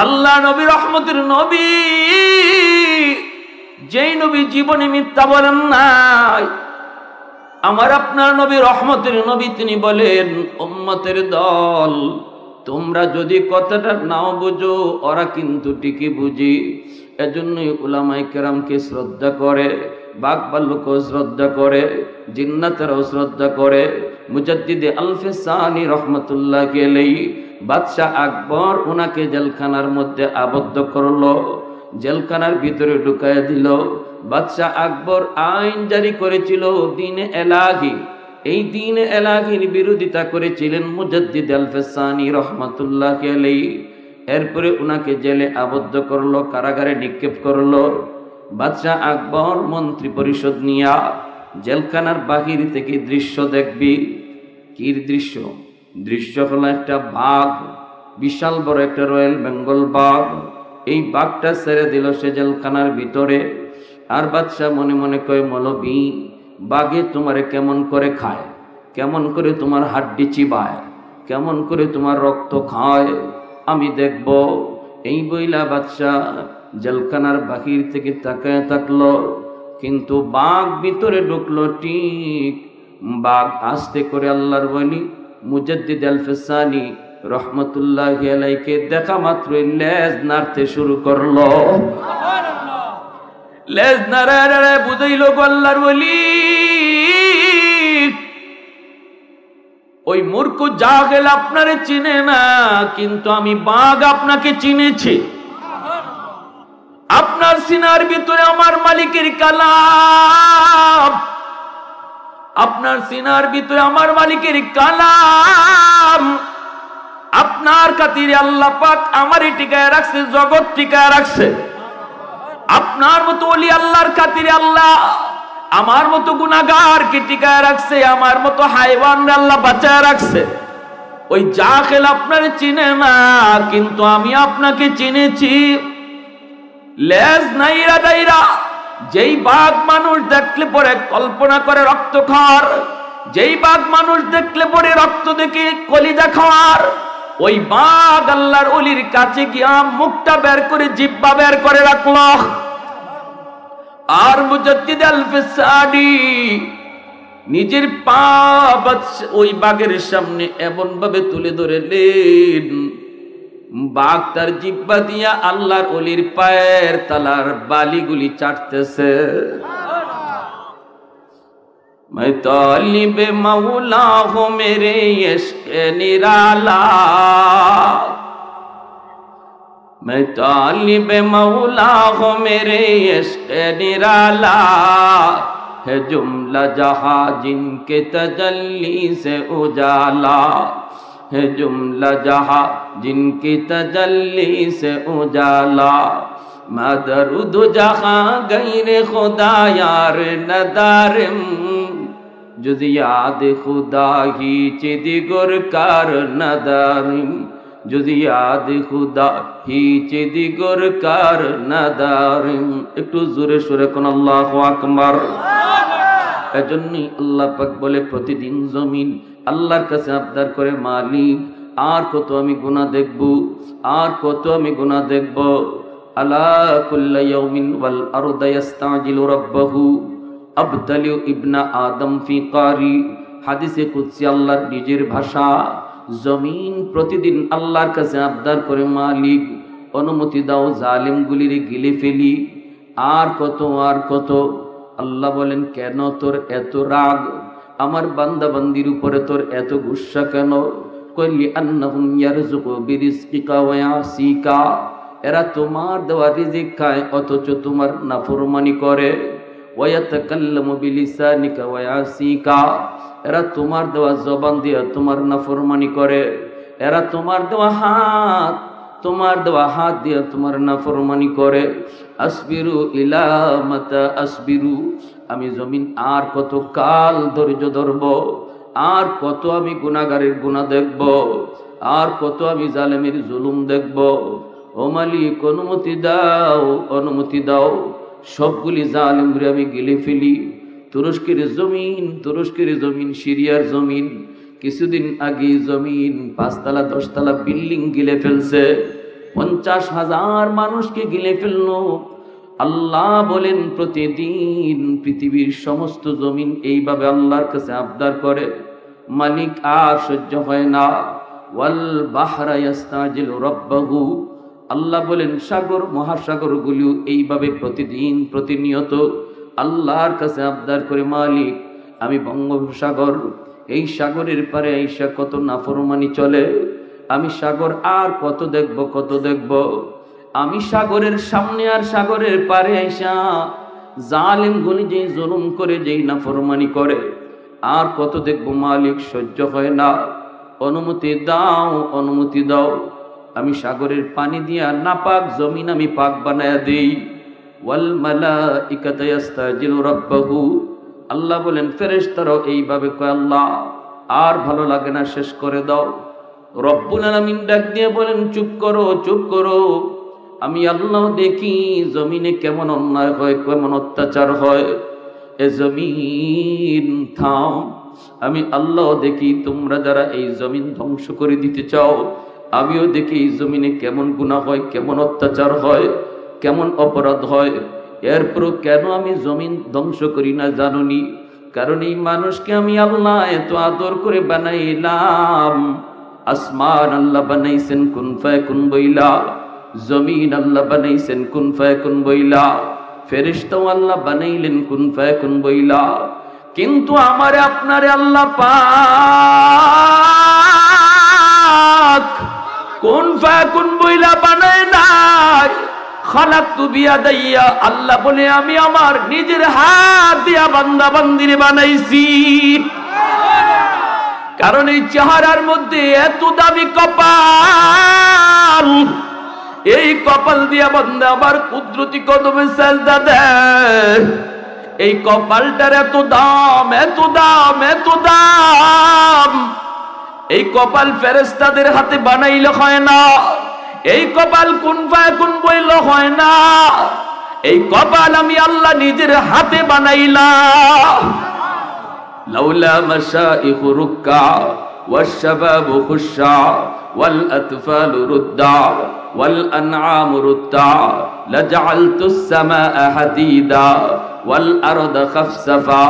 আল্লাহ নবী রহমতের নবী, যেই নবী জীবনে মিথ্যা বলেন নাই, আমার আপনার নবী রহমতের নবী, তিনি বলেন, উম্মতের দল, তোমরা যদি কথাটা নাও বুঝো, ওরা কিন্তু ঠিকই বুঝি। এজন্যই উলামায়ে কেরামকে শ্রদ্ধা করে, বাঘ ভাল্লুকও শ্রদ্ধা করে, জিন্নাতেরাও শ্রদ্ধা করে। মুজাদ্দিদে আলফে সানি রহমতুল্লাহি আলাইহি, বাদশাহ আকবর ওনাকে জেলখানার মধ্যে আবদ্ধ করলো, জেলখানার ভিতরে ঢুকায় দিল। বাদশাহ আকবর আইন জারি করেছিল দ্বীনে এলাহি, এই দ্বীনে এলাহির বিরোধিতা করেছিলেন মুজাদ্দিদ আলফে সানি রহমতুল্লাহি আলাইহি। এরপরে ওনাকে জেলে আবদ্ধ করলো, কারাগারে নিক্ষেপ করলো। বাদশাহ আকবর মন্ত্রী পরিষদ নিয়া জেলখানার বাহির থেকে দৃশ্য দেখবি। কি দৃশ্য? দৃশ্য হলো একটা বাঘ, বিশাল বড় একটা রয়্যাল বেঙ্গল বাঘ। এই বাঘটা ছেড়ে দিল সে জেলখানার ভিতরে। আর বাদশাহ মনে মনে কয়, মৌলবী, বাঘে তোমারে কেমন করে খায়, কেমন করে তোমার হাড্ডি চিবায়, কেমন করে তোমার রক্ত খায়, আমি দেখব। এই বইলা বাদশাহ জেলখানার বাহির থেকে তাকায় থাকলো, কিন্তু বাঘ ভিতরে ঢুকলো। ঠিক বাঘ আস্তে করে আল্লাহর ওলি মুজাদ্দিদ আলফে সানি রহমতুল্লাহি আলাইহিকে দেখা মাত্রই লেজ নাড়তে শুরু করলো। লেজ নাড়ায় বুঝাইল, আল্লাহর ওলি, ওই মূর্খ জাহেল আপনারে চিনে না, কিন্তু আমি বাঘ আপনাকে চিনেছি। আপনার সিনার ভিতরে আমার মালিকের কালাম, আপনার সিনার ভিতরে আমার মালিকের কালাম। আপনার খাতিরে আল্লাহ পাক আমারই টিকায় রাখছে, জগৎ টিকায় রাখছে। আপনার মতো ওলি আল্লাহর খাতিরে আল্লাহ আমার মতো গুনাহগারকে টিকায় রাখছে, আমার মতো হায়ওয়ানরে আল্লাহ বাঁচায় রাখছে। ওই জাহেল আপনারে চিনে না, কিন্তু আমি আপনাকে চিনেছি। লেজ নাইরা দাইরা যেই বাঘ মানুষ দেখলে পরে কল্পনা করে রক্ত খাওয়ার, যেই বাঘ মানুষ দেখলে পরে রক্ত দেখে কলিজা খাওয়ার, ওই বাঘ আল্লাহর ওলির কাছে গিয়া মুখটা বের করে, জিহ্বা বের করে রাখলো। আর মুজাদ্দিদ আলফে সানি নিজের পা ওই বাঘের সামনে এমন ভাবে তুলে ধরলেন, বাঘ তার জিহ্বা দিয়া আল্লাহর ওলির পায়ের তালার বালিগুলি চাটতেছে। मैं तालिब मौला हूँ मेरे इश्क निराला, मैं तालिब मौला हूँ मेरे इश्क निराला, है जुमला जहाँ जिनके तजल्ली से उजाला, है जुमला जहाँ जिनकी तजल्ली से उजाला, मदरुद जहाँ गैर खुदा यार नदारम, जुज याद खुदा ही चिदिगुर कार नदारम, जुज याद खुदा ही चिदिगुर कार नदारम। একটু জোরে সুরে কোন আল্লাহু আকবার। এজন্যই আল্লাহ পাক বলে, প্রতিদিন জমিন আল্লাহর কাছে আবদার করে, মালিক আর কত আমি গুনাহ দেখব, আর কত আমি গুনাহ দেখব। আলা কুল্লা ইয়াউমিন ওয়াল আরদু ইস্তাজিলু রাব্বাহু আবতালিউ ইবনা আদম ফি কারি। হাদিসে কুদসি আল্লাহর নিজের ভাষা। জমিন প্রতিদিন আল্লাহর কাছে আবদার করে, মালিক অনুমতি দাও জালিমগুলির গিলে ফেলি, আর কত আর কত। আল্লাহ বলেন, কেন তোর এত রাগ, আমার বান্দা বান্দির উপরে তোর এত গুসা কেন? কইলি আন্নাহুম ইয়ারযুকু বিরিজকিকা ওয়া ইয়াসিকা, এরা তোমার দেওয়া রিজিক খায় অথচ তোমার নাফরমানি করে। ওয়া ইয়াতাকাল্লামু বিলিসানিকা ওয়া ইয়াসিকা, এরা তোমার দেওয়া জবান দিয়ে তোমার নাফরমানি করে। এরা তোমার দেওয়া হাত, তোমার দেওয়া হাত দিয়ে তোমার নাফরমানি করে। আসবিরু ইলা মাতা আসবিরু, আমি জমিন আর কত কাল ধৈর্য ধরব, আর কত আমি গুনাহগারের গুনাহ দেখব, আর কত আমি জালেমের জুলুম দেখব। ও মালিক অনুমতি দাও, অনুমতি দাও, সবগুলি জালেমরে আমি গিলে ফেলি। তুরস্কের জমিন, তুরস্কের জমিন, সিরিয়ার জমিন, কিছুদিন আগে জমিন 5 তলা 10 তলা বিল্ডিং গিলে ফেলছে। 50,000 মানুষকে গিলে ফেলল। আল্লাহ বলেন প্রতিদিন পৃথিবীর সমস্ত জমিন এইভাবে আল্লাহর কাছে আবদার করে, মালিক আর সহ্য হয় না। ওয়াল বাহরা ইয়াস্তাজিলু রাব্বাহু, আল্লাহ বলেন সাগর মহাসাগরগুলো এইভাবে প্রতিদিন প্রতিনিয়ত আল্লাহর কাছে আবদার করে, মালিক আমি বঙ্গোপসাগর, এই সাগরের পারে আইসা কত নাফরমানি চলে, আমি সাগর আর কত দেখব কত দেখব, আমি সাগরের সামনে আর সাগরের পারে আইসা জালেম গুলি যেই জুলুম করে যেই নাফরমানি করে আর কত দেখব, মালিক সহ্য হয় না, অনুমতি দাও অনুমতি দাও, আমি সাগরের পানি দিয়া নাপাক জমিন আমি পাক বানায়া দেই। ওয়াল মালাইকাতু ইয়াস্তাজিলু রাব্বাহু, আল্লাহ বলেন ফেরেশতারাও এইভাবে কয়, আল্লাহ আর ভালো লাগে না, শেষ করে দাও। রব্বুল আলামিন ডাক দিয়ে বলেন, চুপ করো চুপ করো, আমি আল্লাহ দেখি জমিনে কেমন অন্যায় হয়, কেমন অত্যাচার হয়, এ জমিন থাম, আমি আল্লাহ দেখি তোমরা যারা এই জমিন ধ্বংস করে দিতে চাও, আমিও দেখি এই জমিনে কেমন গুনাহ হয়, কেমন অত্যাচার হয়, কেমন অপরাধ হয়। এরপরও কেন আমি জমিন ধ্বংস করি না জানুনি? কারণ এই মানুষকে আমি আল্লাহ এত আদর করে বানাইলাম। আসমান আল্লাহ বানাইছেন কুন ফায়াকুন বইলা, জমিন আল্লাহ বানাইছেন কুন ফায়াকুন বইলা, ফেরেশতাও আল্লাহ বানাইলেন কুন ফায়াকুন বইলা, কিন্তু আমারে আপনারে আল্লাহ পাক কুন ফায়াকুন বইলা বানায় নাই। খালাকতু বিয়াদাইয়া, আল্লাহ বলে আমি আমার নিজের হাত দিয়া বান্দা বান্দিরে বানাইছি। কারণ এই চেহারার মধ্যে এত দামি কপাল, এই কপাল দিয়া বান্দা আবার কুদরতি কদমে সেজদা দেয়। এই কপালটার এত দাম এত দাম এত দাম, এই কপাল ফেরেশতাদের হাতে বানাইলে হয় না, এই কপাল কুন ফায়াকুন বইলে হয় না, এই কপাল আমি আল্লাহ নিজের হাতে বানাইলাম। লাউলা মাশাইখু রুক্কা ওয়াশ-শাবাবু খুশা ওয়াল আতফালু রুদ্দা ওয়াল আনআমু রুদ্দা লাজআলতুস সামাআ হাদিদা ওয়াল আরদা খাফসাফা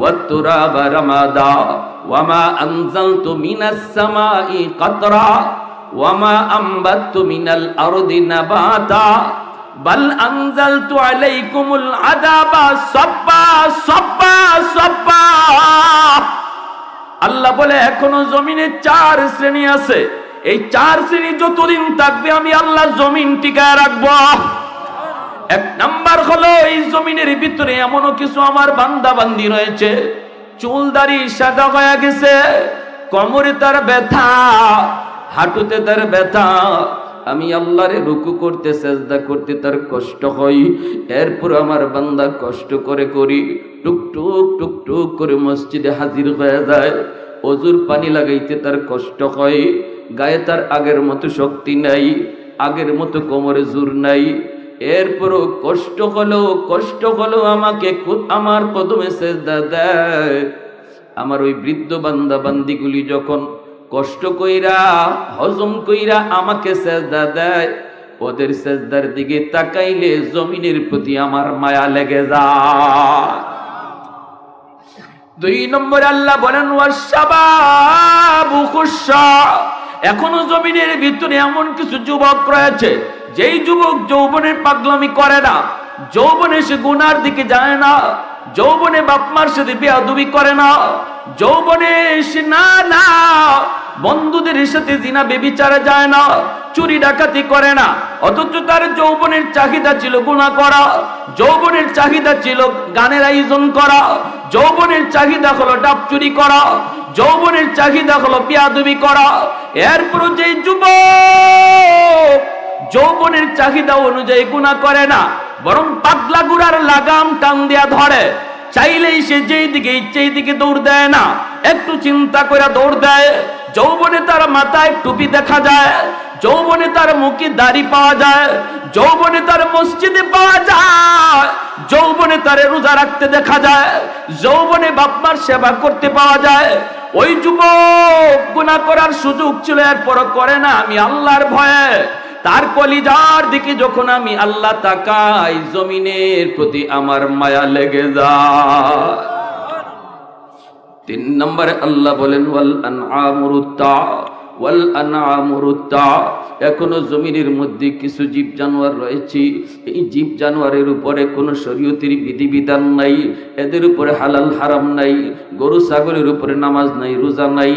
ওয়াত তুরাবা রামাদা ওয়ামা আনজালতু মিনাস সামাই কাতরা ওয়ামা আম্বাতু মিনাল আরদি নাবাতা বাল আনজালতু আলাইকুমুল আযাবা সাব্বা সাব্বা সাব্বা। আল্লাহ বলে এখনো জমিনে 4 শ্রেণী আছে, এই 4 শ্রেণী যতদিন থাকবে আমি আল্লাহ জমিন টিকায় রাখবো। 1 নাম্বার হলো এই জমিনের ভিতরে এমনও কিছু আমার বান্দা বান্দি রয়েছে, চুল দাড়ি সাদা হয়ে গেছে, কোমরে তার ব্যথা, হাঁটুতে তার ব্যথা, আমি আল্লাহরে রুকু করতে সেজদা করতে তার কষ্ট হয়, এরপর আমার বান্দা কষ্ট করে করি টুকটুক টুকটুক করে মসজিদে হাজির হয়ে যায়, ওযুর পানি লাগাইতে তার কষ্ট হয়, গায়ে তার আগের মতো শক্তি নাই, আগের মতো কোমরে জোর নাই, এরপরও কষ্ট হলো আমাকে আমার কদমে সেজদা দেয়। আমার ওই বৃদ্ধ বান্দা বান্দিগুলি যখন কষ্ট কইরা হজম কইরা আমাকে সেজদা দেয়, ওদের সেজদার দিকে তাকাইলে জমিনের প্রতি আমার মায়া লেগে যায়। 2 নম্বর আল্লাহ বলেন ওয়াশ-শাবাবু খুশা, এখনো জমিনের ভিতরে এমন কিছু যুবক রয়েছে যেই যুবক যৌবনের পাগলামি করে না, যৌবনে সে গুনার দিকে যায় না, যৌবনে বাপ মার সাথে বেয়াদবি করে না, যৌবনে সে না বন্ধুদের সাথে জিনা বেবিচারে যায় না, চুরি ডাকাতি করে না, অথচ তার যৌবনের চাহিদা ছিল গুনাহ করা, যৌবনের চাহিদা ছিল গানের আয়োজন করা, যৌবনের চাহিদা হলো ডাব চুরি করা, যৌবনের চাহিদা হলো বেয়াদবি করা। এরপর যেই যুবক যৌবনের চাহিদা অনুযায়ী গুনাহ করে না, বরং পাগলা গুড়ার লাগাম টান দিয়া ধরে, চাইলেই সে যেই দিকে ইচ্ছে এই দিকে দৌড় দেয় না, একটু চিন্তা করে দৌড় দেয়। যৌবনে তার মাথায় টুপি দেখা যায়, যৌবনে তার মুখে দাড়ি পাওয়া যায়, যৌবনে তার মসজিদে পাওয়া যায়, যৌবনে তার রোজা রাখতে দেখা যায়, যৌবনে বাপমার সেবা করতে পাওয়া যায়। ওই যুবক গুনাহ করার সুযোগ ছিল, এরপর করে না, আমি আল্লাহর ভয়ে তার কলিজার দিকে যখন আমি আল্লাহ তাকাই, জমিনের প্রতি আমার মায়া লেগে যায়। 3 নম্বরে আল্লাহ বলেন ওয়াল আনআমুরুত্তা, এখনো জমিনের মধ্যে কিছু জীব জানোয়ার রয়েছে, এই জীব জানোয়ারের উপরে কোনো শরীয়তের বিধিবিধান নাই, এদের উপরে হালাল হারাম নাই, গরু ছাগলের উপরে নামাজ নাই, রোজা নাই।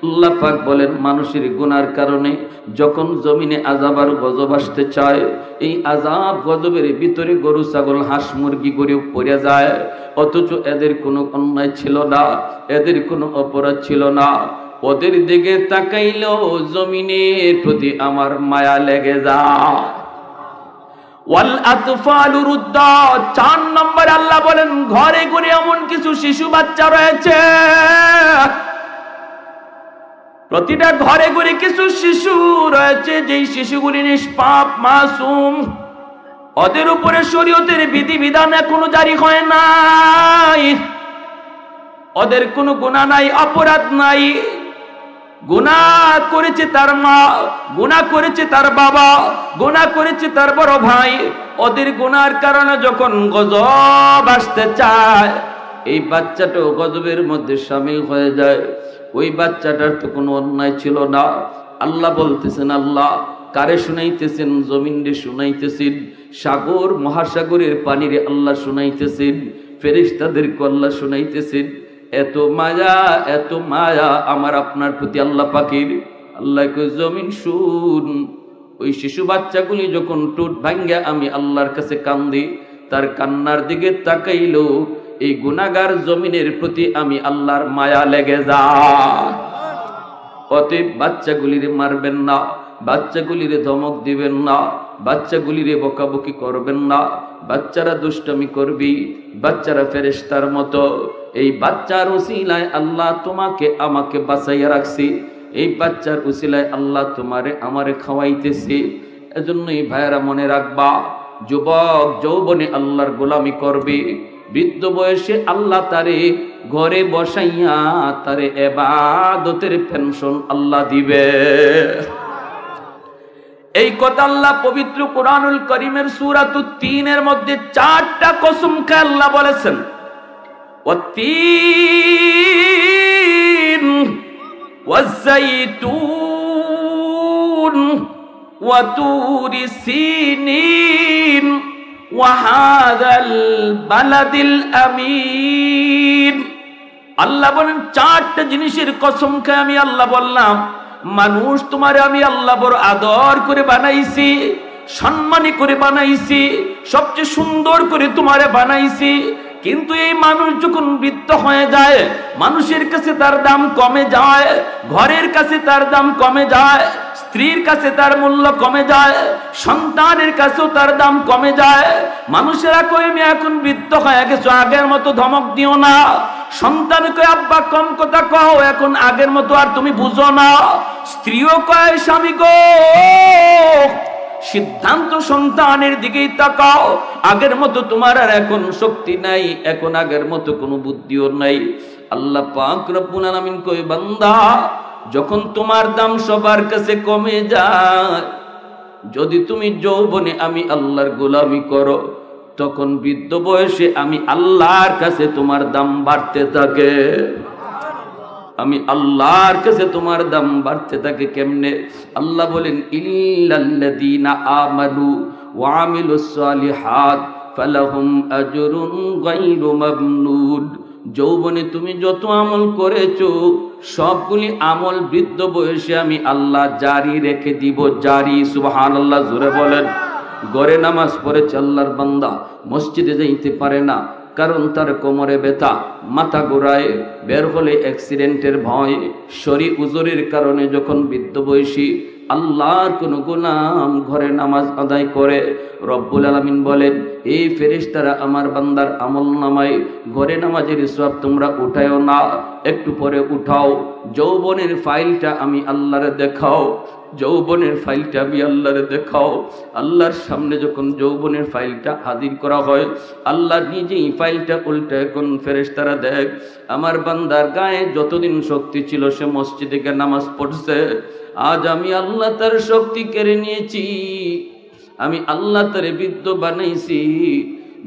আল্লাহ পাক বলেন মানুষের গুনার কারণে যখন জমিনে আযাব আর গজব আসতে চায়, এই আযাব গজবের ভিতরে গরু ছাগল হাঁস মুরগি গরিব পড়ে যায়, অথচ এদের কোনো অন্যায় ছিল না, এদের কোনো অপরাধ ছিল না। ওদের দিকে তাকাইলেও জমিনের প্রতি আমার মায়া লেগে যায়। ওয়াল আতফালু রুদ্দা, 4 নম্বরে আল্লাহ বলেন ঘরে ঘরে এমন কিছু শিশু বাচ্চা রয়েছে, প্রতিটা ঘরে ঘরে কিছু শিশু রয়েছে, যেই শিশুগুলি নিষ্পাপ মাসুম, ওদের উপরে শরীয়তের বিধিবিধান এখনো জারি হয় নাই, ওদের কোনো গুনাহ নাই, অপরাধ নাই। গুনাহ করেছে তার মা, গুনাহ করেছে তার বাবা, গুনাহ করেছে তার বড় ভাই, ওদের গুনার কারণে যখন গজব আসতে চায়, এই বাচ্চাটাও গজবের মধ্যে শামিল হয়ে যায়। ওই বাচ্চাটার তো কোনো অন্যায় ছিল না। আল্লাহ বলতেছেন, আল্লাহ কারে শুনাইতেছেন? জমিনে শুনাইতেছেন, সাগর মহাসাগরের পানিরে আল্লাহ শুনাইতেছেন, ফেরেশতাদেরকে আল্লাহ শুনাইতেছেন। এত মায়া, এত মায়া আমার আপনার প্রতি আল্লাহ পাকের। আল্লাহ কই জমিন শুন, ওই শিশু বাচ্চাগুলি যখন টুট ভাঙ্গা আমি আল্লাহর কাছে কান্দি, তার কান্নার দিকে তাকাইলো এই গুনাহগার জমিনের প্রতি আমি আল্লাহর মায়া লেগে যায়। অতএব বাচ্চাগুলিরে মারবেন না, বাচ্চাগুলিরে ধমক দিবেন না, বাচ্চাগুলিরে বকাবকি করবেন না। বাচ্চারা দুষ্টামি করবি, বাচ্চারা ফেরেশতার মতো। এই বাচ্চার উসিলায় আল্লাহ তোমাকে আমাকে বাঁচাইয়া রাখছি, এই বাচ্চার উসিলায় আল্লাহ তোমারে আমারে খাওয়াইতেছে। এজন্যই ভাইয়েরা মনে রাখবা, যুবক যৌবনে আল্লাহর গোলামি করবে, বৃদ্ধ বয়সে আল্লাহ তারে ঘরে বসাইয়া তারে ইবাদতের পেনশন আল্লাহ দিবে। এই কথা আল্লাহ পবিত্র কুরআনুল কারীমের সূরাতুত তিনের মধ্যে 4টা কসম কে আল্লাহ বলেছেন। ওয়াত-তিন ওয়াজ-যাইতুন ওয়া তুরি সিনিন ওয়া হাযাল বালাদিল আমিন। আল্লাহ বলেন 4টা জিনিসের কসম খেয়ে আমি আল্লাহ বললাম, মানুষ তোমারে আমি আল্লাহ বড় আদর করে বানাইছি, সম্মানী করে বানাইছি, সবচেয়ে সুন্দর করে তোমারে বানাইছি। কিন্তু এই মানুষ যখন বৃদ্ধ হয়ে যায়, মানুষের কাছে তার দাম কমে যায়, ঘরের কাছে তার দাম কমে যায়, স্ত্রীর কাছে তার মূল্য কমে যায়, সন্তানের কাছেও তার দাম কমে যায়। মানুষেরা কই আমি এখন বৃদ্ধ হয়ে গেছো, আগের মতো ধমক দিও না। সন্তান কয় আব্বা কম কথা কও, এখন আগের মতো আর তুমি বুঝো না। স্ত্রীও কয় স্বামী গো সিদ্ধান্ত সন্তানের দিকেই তাকাও, আগের মতো তোমার আর এখন শক্তি নাই, এখন আগের মতো কোনো বুদ্ধিও নাই। আল্লাহ পাক রব্বুল আলামিন কয় বান্দা, যখন তোমার দাম সবার কাছে কমে যায়, যদি তুমি যৌবনে আমি আল্লাহর গোলামি করো, তখন বৃদ্ধ বয়সে আমি আল্লাহর কাছে তোমার দাম বাড়তে থাকে। আমি আল্লাহর কাছে তোমার দাম বাড়তে থাকে কেমনে? আল্লাহ বলেন ইল্লাল্লাযীনা আমানু ওয়া আমিলুস সালিহাত ফালাহুম আজরুন গায়রু মামনুন। যৌবনে তুমি যত আমল করেছো সবগুলি আমল বৃদ্ধ বয়সে আমি আল্লাহ জারি রেখে দিব, জারি। সুবহানাল্লাহ, জোরে বলেন। ঘরে নামাজ পড়েছে আল্লাহর বান্দা, মসজিদে যাইতে পারে না, কারণ তার কোমরে ব্যথা, মাথা ঘোরায়, বের হলে অ্যাক্সিডেন্টের ভয়, শরী উজরের কারণে যখন বৃদ্ধ বয়সী আল্লাহর কোন গোলাম ঘরে নামাজ আদায় করে, রব্বুল আলামিন বলেন এই ফেরেশতারা আমার বান্দার আমল নামায় ঘরে নামাজের সওয়াব তোমরা উঠায়ও না, একটু পরে উঠাও। যৌবনের ফাইলটা আমি আল্লাহরে দেখাও, যৌবনের ফাইলটা আমি আল্লাহরে দেখাও। আল্লাহর সামনে যখন যৌবনের ফাইলটা হাজির করা হয়, আল্লাহ নিজেই ফাইলটা উল্টে এখন ফেরেশতারা দেখ আমার বান্দার গায়ে যতদিন শক্তি ছিল সে মসজিদে গিয়ে নামাজ পড়ছে, আজ আমি আল্লাহ তার শক্তি কেড়ে নিয়েছি, আমি আল্লাহ তারে বৃদ্ধ বানাইছি।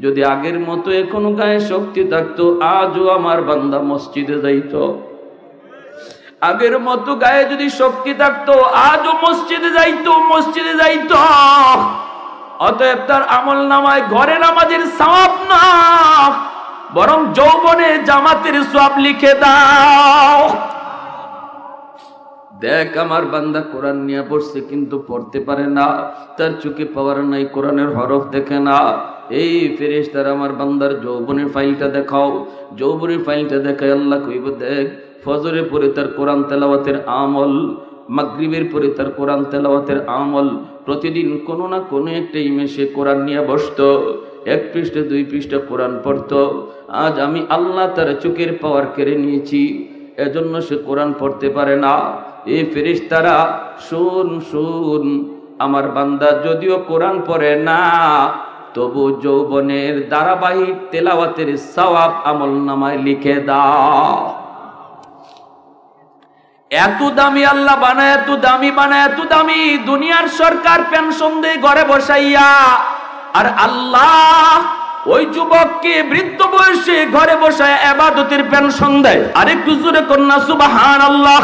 যদি আগের মতো এখনো গায়ে শক্তি থাকতো, আজও আমার বান্দা মসজিদে যাইতো। আগের মতো গায়ে যদি শক্তি থাকতো, আজও মসজিদে যাইতো। অতএব তার আমল নামায় ঘরে নামাজের সওয়াব না, বরং যৌবনে জামাতের সওয়াব লিখে দাও। দেখ আমার বান্দা কোরআন নিয়ে পড়ছে কিন্তু পড়তে পারে না, তার চোখে পাওয়ার নাই, কোরআনের হরফ দেখে না। এই ফেরেশতারা আমার বান্দার যৌবনের ফাইলটা দেখাও। যৌবনের ফাইলটা দেখায় আল্লাহ কইব, দেখ ফজরে পরে তার কোরআন তেলাওয়াতের আমল, মাগরিবের পরে তার কোরআন তেলাওয়াতের আমল, প্রতিদিন কোনো না কোনো একটা ইমেসে কোরআন নিয়ে বসতো, 1 পৃষ্ঠা 2 পৃষ্ঠা কোরআন পড়তো। আজ আমি আল্লাহ তার চোখের পাওয়ার কেড়ে নিয়েছি, এজন্য সে কোরআন পড়তে পারে না। এই ফেরেশতারা শুন, আমার বান্দা যদিও কোরআন পড়ে না, তবু যৌবনের ধারাবাহিক তেলাওয়াতের সওয়াব আমলনামায় লিখে দাও। এত দামি আল্লাহ বানায়, এত দামি দুনিয়ার সরকার পেনশন দেয় ঘরে বসাইয়া, আর আল্লাহ ওই যুবককে বৃদ্ধ বয়সে ঘরে বসায় ইবাদতের পেনশন দেয়। আরেকটু জোরে কন্যা সুবহানাল্লাহ।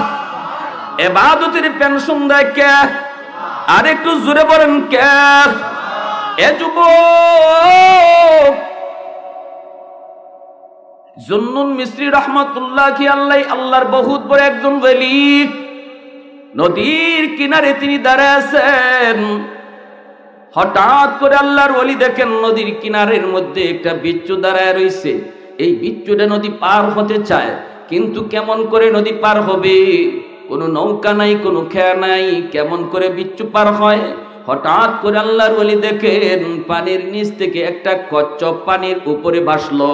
ইবাদতের পেনশন দেয় কে? আরেকটু জোরে বলেন কে? এ যুবক জুন্নুন মিসরি রহমাতুল্লাহি আলাইহি, আল্লাহর বহুত বড় একজন ওলি। নদীর কিনারে তিনি দাঁড়ায় আছেন। হঠাৎ করে আল্লাহর ওলি দেখেন নদীর কিনারের মধ্যে একটা বিচ্ছু দাঁড়ায় রইছে। এই বিচ্ছুটা নদী পার হতে চায়, কিন্তু কেমন করে নদী পার হবে? কোনো নৌকা নাই, কোনো খেয়া নাই, কেমন করে বিচ্ছু পার হয়? হঠাৎ করে আল্লাহর ওলি দেখেন পানির নিচ থেকে একটা কচ্ছপ পানির উপরে ভাসলো,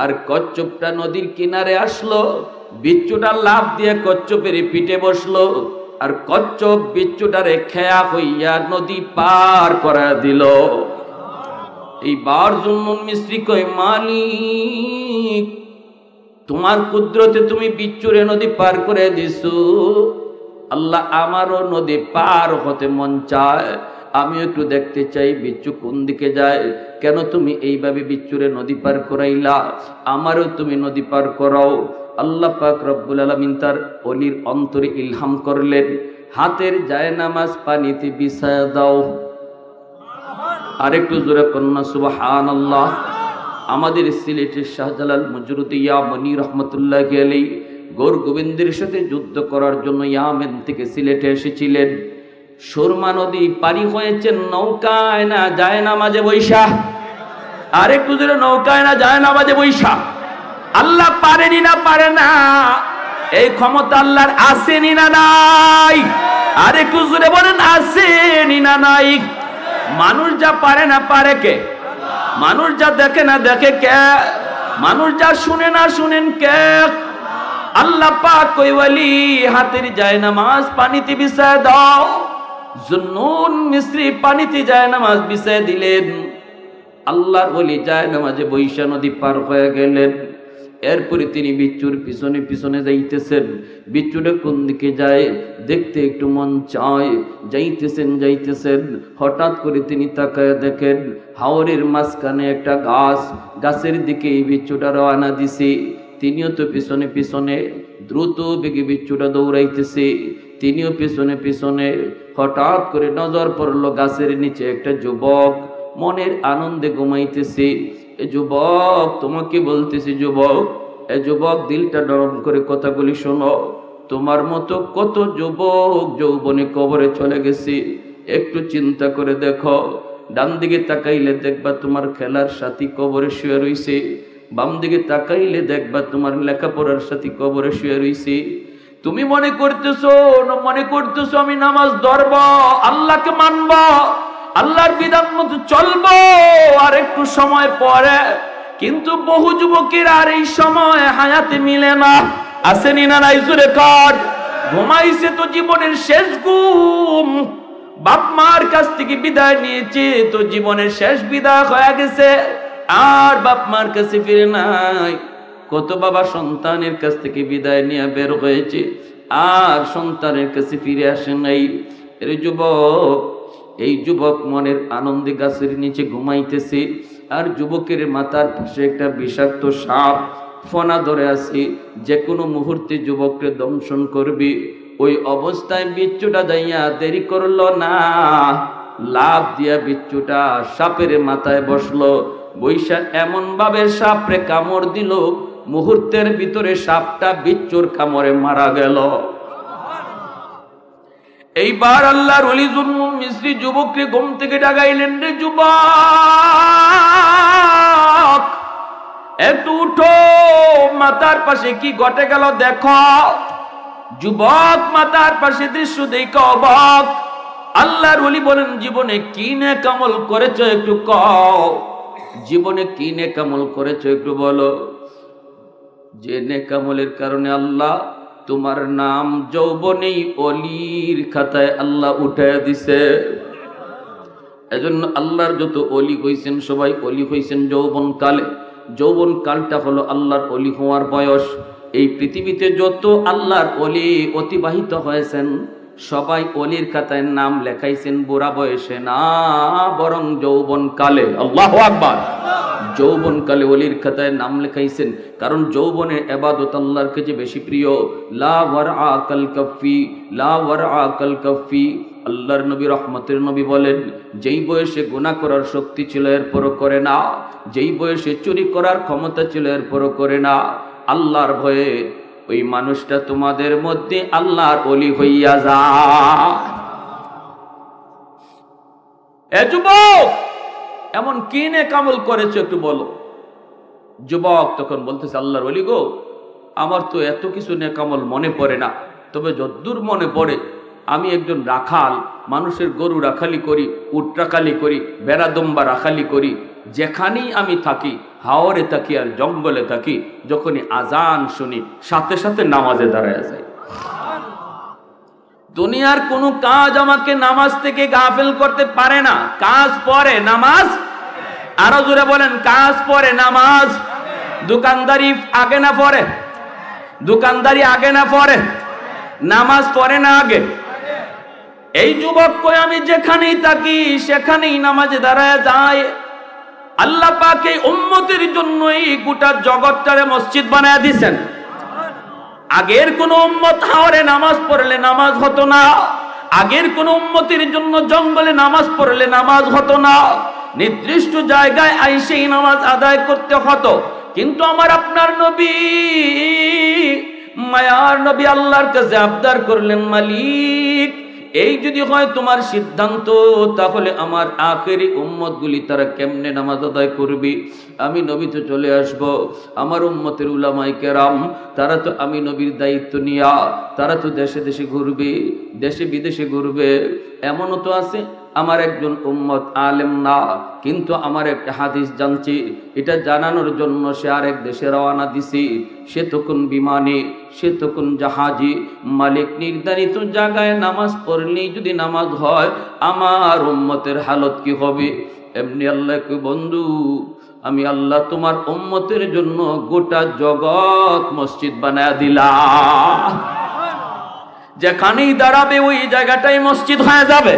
আর কচ্ছপটা নদীর কিনারে আসলো। বিচ্ছুটা লাফ দিয়ে কচ্ছপের পিঠে বসলো, আর কচ্ছপ বিচ্ছুটারে খেয়া হইয়া নদী পার করে দিল। এইবার জুন্নুন মিসরি কয়, মালিক তোমার কুদরতে তুমি বিচ্ছুরে নদী পার করে দিছো। আল্লাহ আমারও নদী পার হতে মন চায়, আমি একটু দেখতে চাই বিচ্ছু কোন দিকে যায়। কেন তুমি এইভাবে বিচ্ছুরে নদী পার করাইলা? আমারও তুমি নদী পার করাও। আল্লাহ পাক রব্বুল আলামিন তার ওলির অন্তরে ইলহাম করলেন, হাতের জায়নামাজ পানিতে বিছায়া দাও। আরেকটু জোরে কন্যা সুবহানাল্লাহ। আমাদের সিলেটের শাহজালাল মজরুদিয়া মনি রহমতুল্লাহি আলাইহি গৌর গোবিন্দের সাথে যুদ্ধ করার জন্য ইয়ামেন থেকে সিলেটে এসেছিলেন। সুরমা নদী পারি হয়েছেন নৌকায় না জায়নামাজে বৈশা। আরেকটু জোরে, নৌকায় না জায়নামাজে বৈশা। আল্লাহ পারেনি না পারে না, এই ক্ষমতা আল্লাহর আসেনি না নাই? আরেকটু জোরে বলেন, আসেনি না নাই? মানুষ যা পারে না পারে কে? মানুষ যা দেখে না দেখে কে? মানুষ যা শুনে না শুনেন কে? আল্লাহ পাক কই ওয়ালি হাতের জায়নামাজ পানিতে বিছায় দাও। জুন্নুন মিসরি পানিতে জায়নামাজ বিছায় দিলেন। আল্লাহর ওলি জায়নামাজে বৈশা নদী পার হয়ে গেলেন। এরপরে তিনি বিচ্ছুর পিছনে পিছনে যাইতেছেন। বিচ্ছুটা কোন দিকে যায় দেখতে একটু মন চায়। যাইতেছেন, হঠাৎ করে তিনি তাকায় দেখেন হাওরের মাঝখানে একটা গাছ, গাছের দিকে এই বিচ্ছুটা রওনা দিছে। তিনিও তো পিছনে পিছনে দ্রুত বেগে বিচ্ছুটা দৌড়াইতেছে, তিনিও পিছনে পিছনে। হঠাৎ করে নজর পড়লো গাছের নিচে একটা যুবক মনের আনন্দে ঘুমাইতেছে। এ যুবক, তোমাকে বলতেছি যুবক, এ যুবক দিলটা নরম করে কথাগুলি শোনো। তোমার মতো কত যুবক যৌবনে কবরে চলে গেছে, একটু চিন্তা করে দেখো। ডান দিকে তাকাইলে দেখবা তোমার খেলার সাথী কবরে শুয়ে রইছে, বাম দিকে তাকাইলে দেখবা তোমার লেখাপড়ার সাথী কবরে শুয়ে রইছে। তুমি মনে করতেছো আমি নামাজ ধরব, আল্লাহকে মানব, আল্লাহর বিধান মতো চলবো আর একটু সময় পরে। কিন্তু বহু যুবকের আর এই সময় হায়াতে মিলে না। আসেনি না নাই? জোরে কর। ঘুমাইছে তো জীবনের শেষ ঘুম, বাপ মার কাছ থেকে বিদায় নিয়েছে তো জীবনের শেষ বিদায় হয়ে গেছে, আর বাপ মার কাছে ফিরে নাই। কত বাবা সন্তানের কাছ থেকে বিদায় নিয়ে বের হয়েছে, আর সন্তানের কাছে ফিরে আসে নাই। এর যুবক, এই যুবক মনের আনন্দে গাছের নিচে ঘুমাইতেছে, আর যুবকের মাথার পাশে একটা বিষাক্ত সাপ ফনা ধরে আছে, যে কোনো মুহূর্তে যুবককে দংশন করবে। ওই অবস্থায় বিচ্ছুটা যাইয়া দেরি করলো না, লাফ দিয়া বিচ্ছুটা সাপের মাথায় বসলো। বৈশা এমন ভাবে সাপরে কামড় দিল, মুহূর্তের ভিতরে সাপটা বিচ্ছুর কামড়ে মারা গেল। এইবার আল্লাহর ওলি জুন্নুন মিসরি যুবককে ঘুম থেকে ডাকাইলেন, রে যুবক, একটু উঠো, মাথার পাশে কি ঘটে গেল দেখো। যুবক মাথার পাশে দৃশ্য দেখে অবাক। আল্লাহর ওলি বলেন, জীবনে কি নেক আমল করেছো একটু কও, জীবনে কি নেক আমল করেছো একটু বলো। যে নেক আমলের কারণে আল্লাহ তোমার নাম যৌবনেই অলির খাতায় আল্লাহ উঠায় দিছে। এজন্য আল্লাহর যত অলি হইছেন সবাই অলি হইছেন যৌবন কালে। যৌবন কালটা হলো আল্লাহর অলি হওয়ার বয়স। এই পৃথিবীতে যত আল্লাহর অলি অতিবাহিত হয়েছেন সবাই অলির খাতায় নাম লেখাইছেন বুড়া বয়সে না, বরং যৌবন কালে। আল্লাহু আকবার। যৌবন কালে অলির খাতায় নাম লেখাইছেন, কারণ যৌবনের ইবাদত আল্লাহর কাছে বেশি প্রিয়। লা ওয়ারআ কাল কাফি, লা ওয়ারআ কাল কাফি। আল্লাহর নবী রহমতের নবী বলেন, যেই বয়সে গুনাহ করার শক্তি ছিল এরপরও করে না, যেই বয়সে চুরি করার ক্ষমতা ছিল এরপরও করে না, আল্লাহর ভয়ে ওই মানুষটা তোমাদের মধ্যে আল্লাহর ওলি হইয়া যায়। এ যুবক, এমন কি নেক আমল করেছো একটু বলো। যুবক তখন বলতেছে, আল্লাহর ওলি গো, আমার তো এত কিছু নেক আমল মনে পড়ে না, তবে যদ্দূর মনে পড়ে আমি একজন রাখাল, মানুষের গরু রাখালি করি, উট রাখালি করি, বেড়া দম্বা রাখালি করি। যেখানেই আমি থাকি, হাওরে থাকি আর জঙ্গলে থাকি, যখনই আজান শুনি সাথে সাথে নামাজে দাঁড়ায় যাই। দুনিয়ার কোনো কাজ আমাকে নামাজ থেকে গাফেল করতে পারে না। কাজ পরে নামাজ, আরো জোরে বলেন, কাজ পরে নামাজ। দোকানদারি আগে না পরে? দোকানদারি আগে না পরে? নামাজ পরে না আগে? এই যুবক কই, আমি যেখানেই থাকি সেখানেই নামাজে দাঁড়ায় যায়। আল্লাহ পাক এই উম্মতের জন্যই গোটা জগৎটারে মসজিদ বানায় দিয়েছেন। আগের কোন উম্মত হাওরে নামাজ পড়লে নামাজ হতো না, আগের কোন উম্মতের জন্য জঙ্গলে নামাজ পড়লে নামাজ হতো না, নির্দিষ্ট জায়গায় আইসেই নামাজ আদায় করতে হতো। কিন্তু আমার আপনার নবী, মায়ার নবী আল্লাহর কাছে আবদার করলেন, মালিক, এই যদি হয় তোমার সিদ্ধান্ত, তাহলে আমার আখেরি উম্মতগুলি তারা কেমনে নামাজ আদায় করবে? আমি নবী তো চলে আসব, আমার উম্মতের উলামায়ে কেরাম তারা তো আমি নবীর দায়িত্ব নিয়া তারা তো দেশে দেশে ঘুরবে, দেশে বিদেশে ঘুরবে। এমনও তো আছে আমার একজন উম্মত আলেম না, কিন্তু আমার একটা হাদিস জানছি, এটা জানানোর জন্য সে আরেক দেশে রওনা দিছি। সে তখন বিমানে, সে তখন জাহাজে, মালিক নির্ধারিত জায়গায় নামাজ পড়লেই যদি নামাজ হয়, আমার উম্মতের হালত কি হবে? এমনি আল্লাহকে, বন্ধু আমি আল্লাহ তোমার উম্মতের জন্য গোটা জগৎ মসজিদ বানায় দিলাম। যেখানেই দাঁড়াবে ওই জায়গাটাই মসজিদ হয়ে যাবে,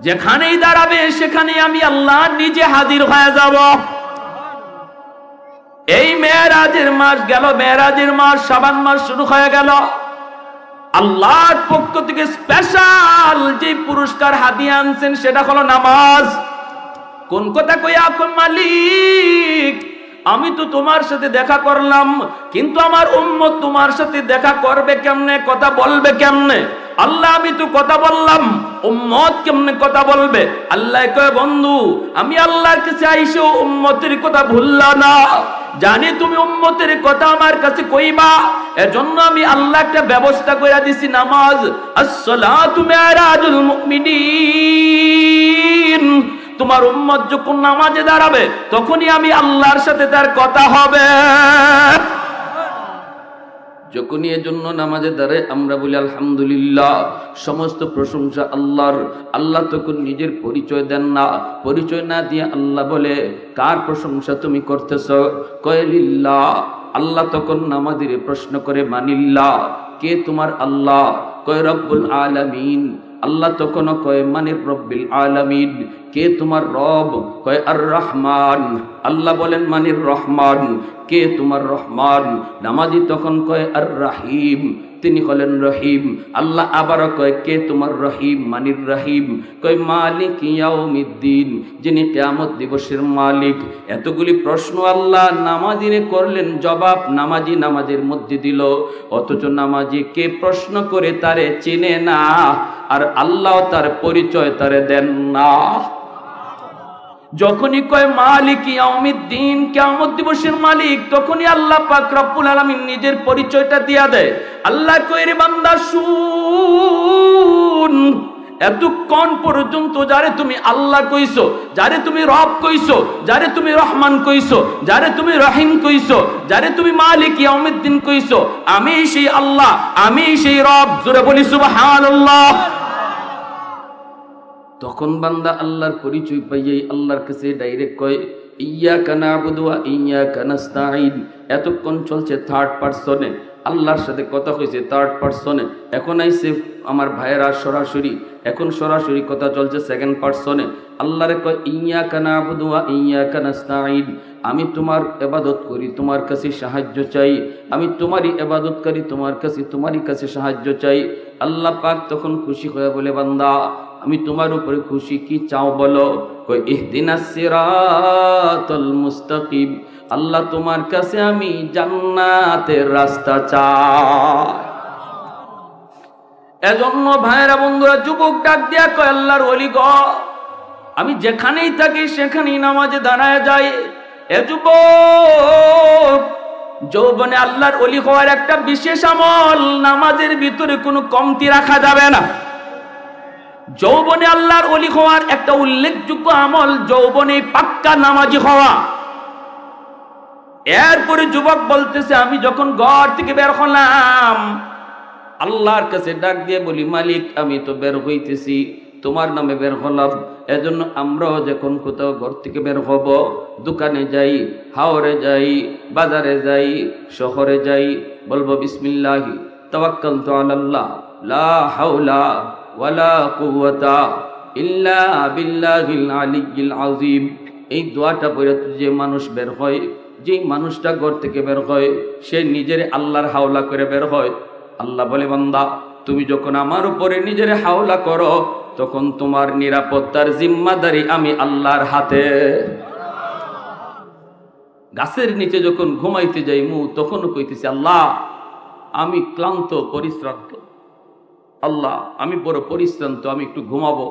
যেখানেই দাঁড়াবে সেখানে আমি আল্লাহ নিজে হাজির হয়ে যাব। এই মেরাজের মাস গেল, মেরাজের মাস শাবান মাস শুরু হয়ে গেল। আল্লাহর পক্ষ থেকে স্পেশাল যে পুরস্কার হাদিয়া আনছেন সেটা হলো নামাজ। কোন কথা কইয়া, কোন মালিক, আমি তো তোমার সাথে দেখা করলাম, কিন্তু আমার উম্মত তোমার সাথে দেখা করবে কেমনে, কথা বলবে কেমনে? আল্লাহ, আমি তো কথা বললাম, উম্মত কেমনে কথা বলবে? আল্লাহ কয়, বন্ধু আমি আল্লাহর কাছে আইসো উম্মতের কথা ভুললা না, জানি তুমি উম্মতের কথা আমার কাছে কইবা, এজন্য আমি আল্লাহ একটা ব্যবস্থা কইরা দিছি, নামাজ। আসসালাতু মিরাজুল মুমিনিন। তোমার উম্মত যখন নামাজে দাঁড়াবে তখনই আমি আল্লাহর সাথে তার কথা হবে। যখনই এজন্য নামাজে দাঁড়ায় আমরা বলি আলহামদুলিল্লাহ, সমস্ত প্রশংসা আল্লাহর। আল্লাহ তখন নিজের পরিচয় দেন না, পরিচয় না দিয়ে আল্লাহ বলে, কার প্রশংসা তুমি করতেছ? কয় লিল্লাহ। আল্লাহ তখন নামাজীরে প্রশ্ন করে, মানিল্লাহ, কে তোমার আল্লাহ? কয় রব্বুল আলামিন। আল্লাহ তখন কয় মানির রব্বিল আলামিন, কে তোমার রব? কয় আর রহমান। আল্লাহ বলেন মানির রহমান, কে তোমার রহমান? নামাজি তখন কয় আর রাহিম, তিনি হলেন রহিম। আল্লাহ আবার কয় কে তোমার রহিম? মানির রহিম। কয় মালিক ইয়াউমিদ্দিন, যিনি কিয়ামত দিবসের মালিক। এতগুলি প্রশ্ন আল্লাহ নামাজিরে করলেন, জবাব নামাজি নামাজের মধ্যে দিল, অথচ নামাজি কে প্রশ্ন করে তারে চেনে না, আর আল্লাহ তার পরিচয় তারে দেন না। যখনই কয় মালিক ইয়াউমিদ্দিন, কিয়ামত দিবসের মালিক, তখনই আল্লাহ পাক রব্বুল আলামিন নিজের পরিচয়টা দিয়া দেয়। আল্লাহ কয় রে বান্দা শুন, এতক্ষণ পর্যন্ত যারে তুমি আল্লাহ কইছো, যারে তুমি রব কইছো, যারে তুমি রহমান কইছো, যারে তুমি রহিম কইছো, যারে তুমি মালিক ইয়াউমিদ্দিন কইছো, আমি সেই আল্লাহ, আমি সেই রব। জোরে বলি সুবহানাল্লাহ। তখন বান্দা আল্লাহর পরিচয় পাইয়াই আল্লাহর কাছে ডাইরেক্ট কয় ইয়্যাকা না'বুদু ওয়া ইয়্যাকা নাস্তাঈন। এতক্ষণ চলছে থার্ড পারসনে, আল্লাহর সাথে কথা হয়েছে থার্ড পারসনে, এখন আইছে আমার ভাইয়েরা সরাসরি, এখন সরাসরি কথা চলছে সেকেন্ড পারসনে। আল্লাহরে কয় ইয়্যাকা না'বুদু ওয়া ইয়্যাকা নাস্তাঈন, আমি তোমার ইবাদত করি, তোমার কাছে সাহায্য চাই, আমি তোমারই ইবাদত করি, তোমারই কাছে সাহায্য চাই। আল্লাহ পাক তখন খুশি হয়ে বলে বান্দা আমি তোমার উপরে খুশি, কি চাও বলো? কই ইহদিনাস সিরাতাল মুস্তাকিম, আল্লাহ তোমার কাছে আমি জান্নাতের রাস্তা চাই। এজন্য ভাইরা বন্ধুরা, যুবক ডাক দিয়া কয় আল্লাহর ওলি গো, আমি যেখানেই থাকি সেখানেই নামাজে দাঁড়ায় যাই। এ যুবক, যৌবনে আল্লাহর ওলি হওয়ার একটা বিশেষ আমল, নামাজের ভিতরে কোনো কমতি রাখা যাবে না। যৌবনে আল্লাহর ওলি হওয়ার একটা উল্লেখযোগ্য আমল যৌবনে পাক্কা নামাজি হওয়া। এরপরে যুবক বলতেছে আমি যখন ঘর থেকে বের হলাম, আল্লাহর কাছে ডাক দিয়ে বলি মালিক আমি তো বের হইতেছি, তোমার নামে বের হলাম। এজন্য আমরাও যখন কোথাও ঘর থেকে বের হব, দোকানে যাই, হাওরে যাই, বাজারে যাই, শহরে যাই, বলবো বিসমিল্লাহি তাওয়াক্কালতু আলাল্লাহ লা হাওলা ওয়ালা কুওয়াতা ইল্লা বিল্লাহিল আলিয়্যিল আযীম। এই দোয়াটা পড়ে যে মানুষ বের হয়, যেই মানুষটা ঘর থেকে বের হয়, সে নিজের আল্লাহর হাওলা করে বের হয়। আল্লাহ বলে বান্দা তুমি যখন আমার উপরে নিজের হাওলা করো, তখন তোমার নিরাপত্তার জিম্মাদারি আমি আল্লাহর হাতে। গাছের নিচে যখন ঘুমাইতে যাই তখনও কইতেছি আল্লাহ আমি ক্লান্ত পরিশ্রান্ত, আল্লাহ আমি বড় পরিশ্রান্ত, আমি একটু ঘুমাবো,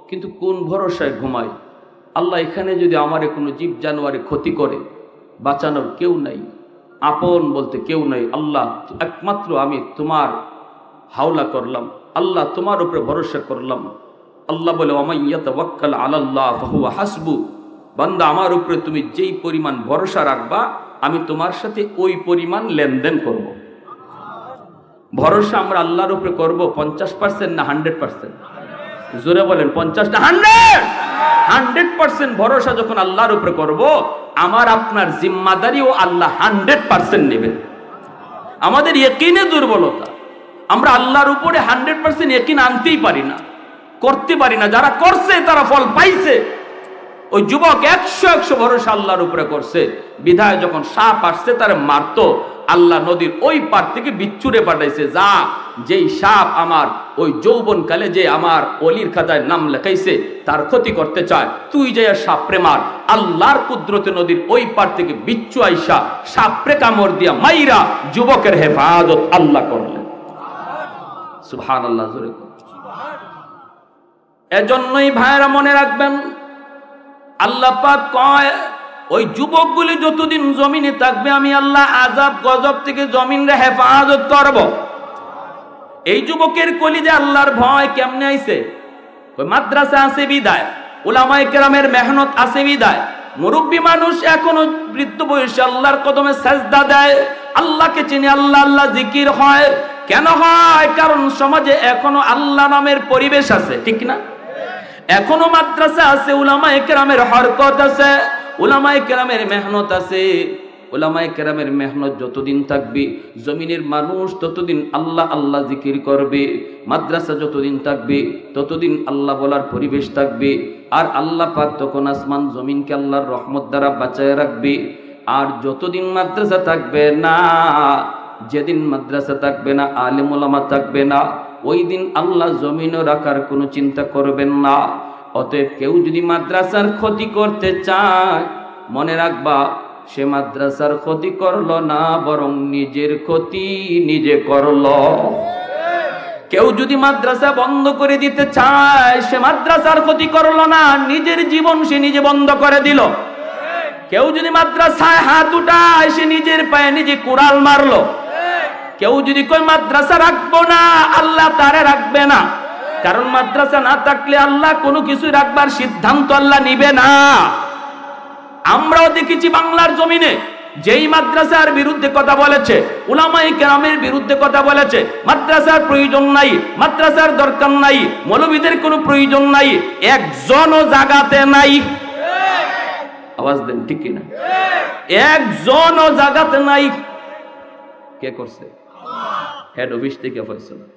কিন্তু কোন ভরসায় ঘুমাই? আল্লাহ এখানে যদি আমারে কোনো জীব জানোয়ারে ক্ষতি করে, বাঁচানোর কেউ নাই, আপন বলতে কেউ নাই। আল্লাহ একমাত্র আমি তোমার হাওলা করলাম, আল্লাহ তোমার উপরে ভরসা করলাম। আল্লাহ বলে ওয়ামান ইয়াতাওয়াক্কাল আলাল্লাহ ফাহুয়া হাসবু, বান্দা আমার উপরে তুমি যেই পরিমাণ ভরসা রাখবা, আমি তোমার সাথে ওই পরিমাণ লেনদেন করব। ভরসা আমরা আল্লাহর উপরে করব 50% না 100%? জোরে বলেন 50 না 100% ভরসা যখন আল্লাহর উপরে করব, আমার আপনার জিম্মাদারিও আল্লাহ 100% নেবেন। আমাদের ইয়াকিনে দুর্বলতা, আমরা আল্লাহর উপরে 100% ইয়াকিন আনতেই পারি না, করতে পারি না। যারা করছে তারা ফল পাইছে। ওই যুবক 100 ভরসা আল্লাহর উপরে করছে, বিধায় যখন সাপ আসছে তারে মারতো, আল্লাহ নদীর ওই পার থেকে বিচ্ছুরে পাঠাইছে, যা যেই সাপ আমার ওই যৌবনকালে যে আমার অলির খাতায় নাম লেখাইছে তার ক্ষতি করতে চায়, তুই যে সাপরে মার। আল্লাহর কুদরতে নদীর ওই পার থেকে বিচ্ছু আইসা সাপরে কামড় দিয়া মাইরা যুবকের হেফাজত আল্লাহ করলেন। সুবহানাল্লাহ। জোরে এজন্যই ভাইরা মনে রাখবেন, আল্লাহ পাক কয় ওই যুবকগুলি যতদিন জমিনে থাকবে আমি আল্লাহ আযাব গজব থেকে জমিনরে হেফাজত করব। এই যুবকের কলিজে আল্লাহর ভয় কেমনে আইছে? ওই মাদ্রাসা আছে বিদায়, উলামায়ে কেরামের মেহনত আছে বিদায়, মুরব্বী মানুষ এখনো বৃদ্ধ বয়সে আল্লাহর কদমে সেজদা দেয়, আল্লাহকে চিনে, আল্লাহ আল্লাহ জিকির হয়। কেন হয়? কারণ সমাজে এখনো আল্লাহ নামের পরিবেশ আছে, ঠিক না? এখনো মাদ্রাসা আছে, উলামায়ে কেরামের হরকত আছে, উলামায়ে কেরামের মেহনত আছে। উলামায়ে কেরামের মেহনত যতদিন থাকবে, জমিনের মানুষ ততদিন আল্লাহ আল্লাহ জিকির করবে। মাদ্রাসা যতদিন থাকবে ততদিন আল্লাহ বলার পরিবেশ থাকবে। আর আল্লাহ পাক তখন আসমান জমিনকে আল্লাহর রহমত দ্বারা বাঁচায় রাখবে। আর যতদিন মাদ্রাসা থাকবে না, যেদিন মাদ্রাসা থাকবে না, আলেম ওলামা থাকবে না, ওই দিন আল্লাহ জমিনও রাখার কোনো চিন্তা করবেন না। অতএব কেউ যদি মাদ্রাসার ক্ষতি করতে চায়, মনে রাখবা সে মাদ্রাসার ক্ষতি করলো না, বরং নিজের ক্ষতি নিজে করলো। কেউ যদি মাদ্রাসা বন্ধ করে দিতে চায়, সে মাদ্রাসার ক্ষতি করলো না, নিজের জীবন সে নিজে বন্ধ করে দিল। কেউ যদি মাদ্রাসায় হাত উঠায়, সে নিজের পায়ে নিজে কুড়াল মারলো। কেউ যদি কই মাদ্রাসা রাখবো না, আল্লাহ তারে রাখবে না। কারণ মাদ্রাসা না থাকলে আল্লাহ কোনো কিছু রাখবার সিদ্ধান্ত আল্লাহ নিবে না। আমরাও দেখেছি বাংলার জমিনে যেই মাদ্রাসার বিরুদ্ধে কথা বলেছে, উলামায়ে কেরামের বিরুদ্ধে কথা বলেছে, মাদ্রাসার প্রয়োজন নাই, মাদ্রাসার দরকার নাই, মৌলবীদের কোনো প্রয়োজন নাই, একজনও জাগাতে নাই। আওয়াজ দেন ঠিক কিনা? একজনও জাগাতে নাই। কে করছে? হেড অফিস থেকে ফয়সালা।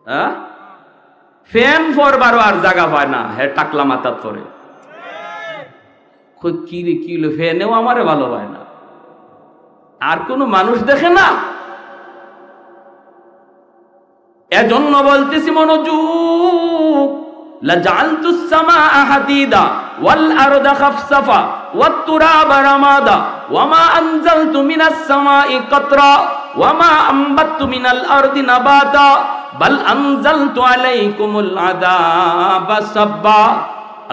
হ্যাঁ, ফ্যান ফরবারও আর জায়গা পায় না, হে টাকলা মাথাত পরে। কি রে কি হলো, ফ্যানেও আমারে ভালো হয় না, আর কোন মানুষ দেখে না। এজন্য বলতেছি মনোযোগ, লাজালতুস সামাআ হাদিদা ওয়াল আরদা খাফসাফা ওয়াত তুরাবা রামাদা ওয়ামা আনজালতু মিনাস সামাই কাতরা ওয়ামা আম্বাতু মিনাল আরদি নাবাতা বাল আনজালতু আলাইকুমুল আযাবা সাব্বা।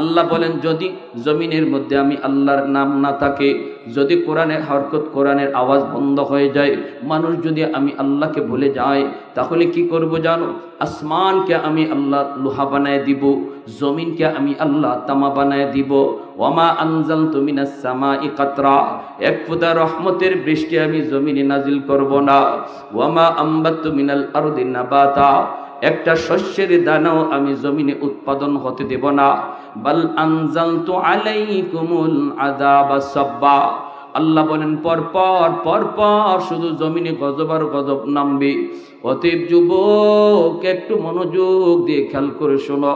আল্লাহ বলেন, যদি জমিনের মধ্যে আমি আল্লাহর নাম না থাকে, যদি কোরআনের হরকত, কোরআনের আওয়াজ বন্ধ হয়ে যায়, মানুষ যদি আমি আল্লাহকে ভুলে যায়, তাহলে কি করব জানো? আসমানকে আমি আল্লাহ লোহা বানায় দিব, জমিনকে আমি আল্লাহ তামা বানায় দিব। ওয়ামা আনজালতু মিনাস সামাই কাতরা, এক ফোঁটা রহমতের বৃষ্টি আমি জমিনে নাজিল করব না। ওয়ামা আম্বাতু মিনাল আরদি নাবাতা, একটা শস্যের দানাও আমি জমিনে উৎপাদন হতে দেব না। বাল আনজালতু আলাইকুমুল আযাবা সাব্বা। আল্লাহ বলেন, পরপর শুধু জমিনে গজব আর গজব নামবে। অতএব যুবক, একটু মনোযোগ দিয়ে খেয়াল করে শোনো।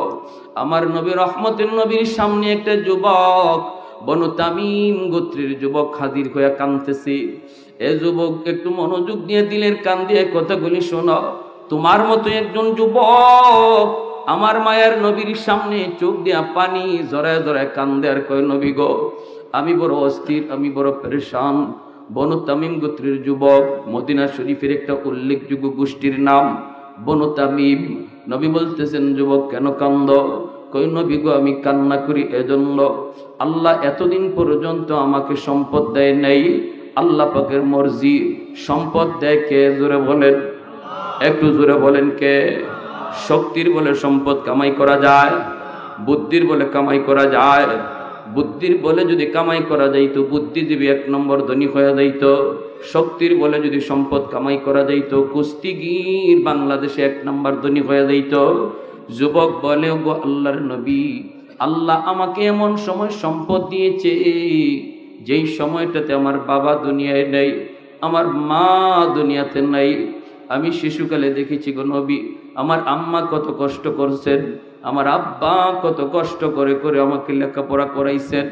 আমার নবী রহমতের নবীর সামনে একটা যুবক, বনু তামিম গোত্রের যুবক হাজির হয়ে কাঁদতেছে। এ যুবক, একটু মনোযোগ দিয়ে দিলের কান দিয়ে কথাগুলি শোনো। তোমার মতো একজন যুবক আমার মায়ের নবীর সামনে চোখ দিয়া পানি জড়ায় জড়ায় কান্দে আর কয়, নবী গো, আমি বড় অস্থির, আমি বড় পেরেশান। বনু তামিম গোত্রের যুবক, মদিনা শরীফের একটা উল্লেখযোগ্য গোষ্ঠীর নাম বনু তামিম। নবী বলতেছেন, যুবক কেন কান্দ? কই, নবী গো, আমি কান্না করি এজন্য, আল্লাহ এতদিন পর্যন্ত আমাকে সম্পদ দেয় নাই। আল্লাহ পাকের মর্জি, সম্পদ দেয় কে? জোরে বলেন, একটু জোরে বলেন কে? শক্তির বলে সম্পদ কামাই করা যায়, বুদ্ধির বলে কামাই করা যায়। বুদ্ধির বলে যদি কামাই করা যাইতো, বুদ্ধিজীবী এক নম্বর ধনী হয়ে যাইত। শক্তির বলে যদি সম্পদ কামাই করা যাইত, কুস্তিগীর বাংলাদেশে এক নম্বর ধনী হয়ে যাইত। যুবক বলে, গো আল্লাহর নবী, আল্লাহ আমাকে এমন সময় সম্পদ দিয়েছে যেই সময়টাতে আমার বাবা দুনিয়ায় নেই, আমার মা দুনিয়াতে নাই। আমি শিশুকালে দেখেছি গো নবী, আমার আম্মা কত কষ্ট করছেন, আমার আব্বা কত কষ্ট করে করে আমাকে লেখাপড়া করাইছেন,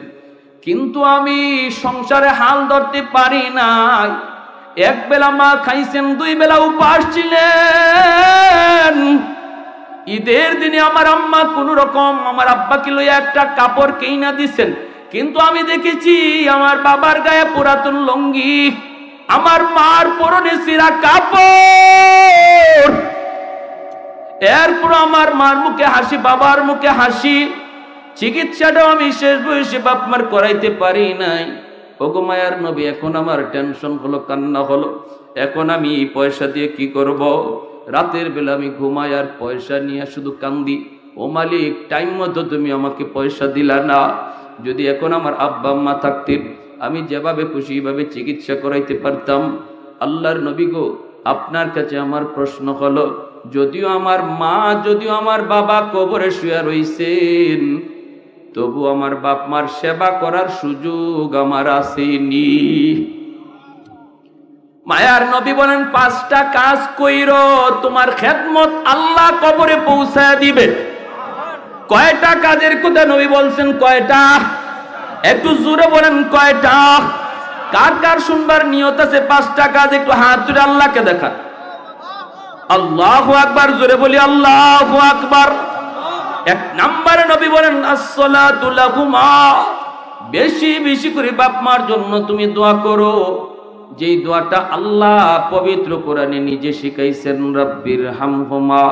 কিন্তু আমি সংসারে হাল ধরতে পারি নাই। এক বেলা মা খাইছেন, দুই বেলা উপাস ছিলেন। ঈদের দিনে আমার আম্মা কোন রকম আমার আব্বাকে লইয়া একটা কাপড় কিনা দিছেন, কিন্তু আমি দেখেছি আমার বাবার গায়ে পুরাতন লুঙ্গি, আমার মার পরনে ছিঁড়া কাপড়। এরপর আমার মার মুখে হাসি, বাবার মুখে হাসি। চিকিৎসাটাও আমি শেষ বয়সে বাপ মার করাইতে পারি নাই। ওগো মায়ার নবী, এখন আমার টেনশন হলো, কান্না হলো। এখন আমি পয়সা দিয়ে কি করব? রাতের বেলা আমি ঘুমাই আর পয়সা নিয়ে শুধু কান্দি। ও মালিক, টাইম মতো তুমি আমাকে পয়সা দিলা না। যদি এখন আমার আব্বা আম্মা থাকতেন, আমি যেভাবে খুশি এইভাবে চিকিৎসা করাইতে পারতাম। আল্লাহর নবী গো, আপনার কাছে আমার প্রশ্ন হলো, যদিও আমার মা, যদিও আমার বাবা কবরে শুয়ে রইছেন, তবু আমার বাপ মার সেবা করার সুযোগ আমার আসেনি। মায়ার নবী বলেন 5টা কাজ কইরো, তোমার খেদমত আল্লাহ কবরে পৌঁছায় দিবে। কয়টা কাজের কথা নবী বলছেন? কয়টা? একটু জোরে বলেন কয়টা? কার কার শুনবার নিয়ত আছে 5টা কাজ? একটু হাত তুলে আল্লাহকে দেখান। আল্লাহু আকবার, জোরে বলি আল্লাহু আকবার। 1 নম্বরে নবী বলেন আসসালাতু লাহুমা, বেশি বেশি করে বাপ মার জন্য তুমি দোয়া করো, যেই দোয়াটা আল্লাহ পবিত্র কোরআনে নিজে শিখাইছেন। রব্বির হামহুমা,